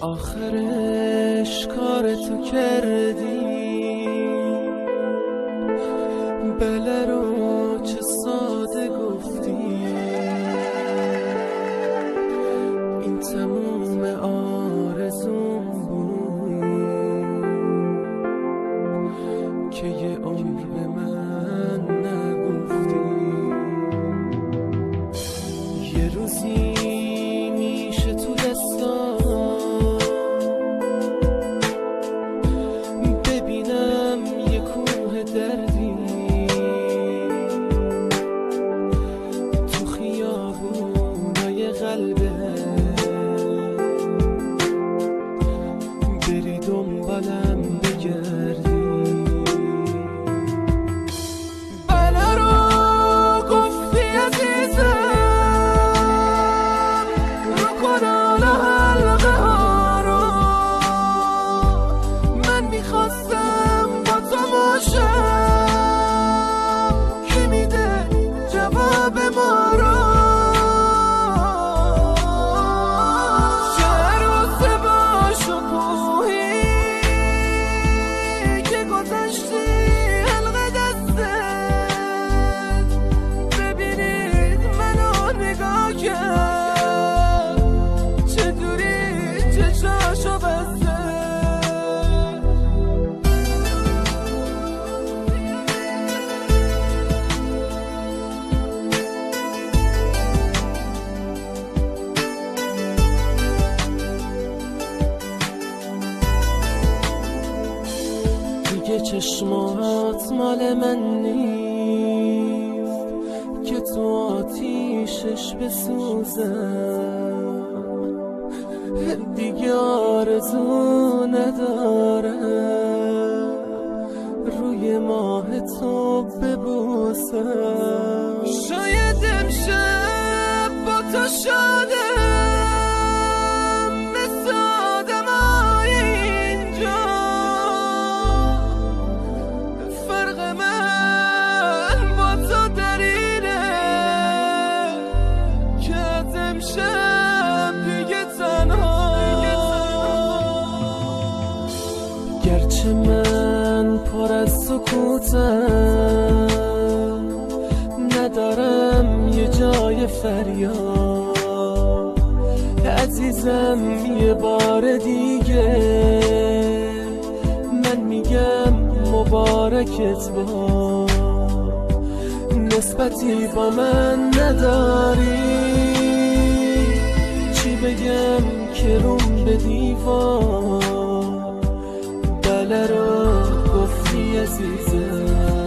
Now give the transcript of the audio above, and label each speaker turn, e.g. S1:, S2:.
S1: آخرش کار تو کردی، بله رو چه ساده گفتی. این تموم آرزوم بود که یه عمر به من نگفتی. یه روزی میشه تو دستام ببینم یه کوه دردی تو خیابونای قلبه، بری دنبالم بگردی. بله رو گفتی عزیزم، رو کنال حلقه ها رو. من میخواستم با تو باشم، کی میده جواب ما رو. شهر و سبا شکوهی که گذاشتی حلقه دستت، ببینید منو نگاه کرد چطوری چشاشو بسته. دیگه چشمات مال من نیست که تو آتیشش بسوزم. دیگه آرزو ندارم روی ماه تو ببوسم. شاید امشب با تو شادم مثل آدمای اینجا. فرق من با تو در اینه که از امشب دیگه تنها. گرچه من پر از سکوتم، ندارم یه جای فریاد. عزیزم یه بار دیگه من میگم مبارکت با، نسبتی با من نداری. چی بگم که روم به دیوار، بله رو گفتی عزیزم.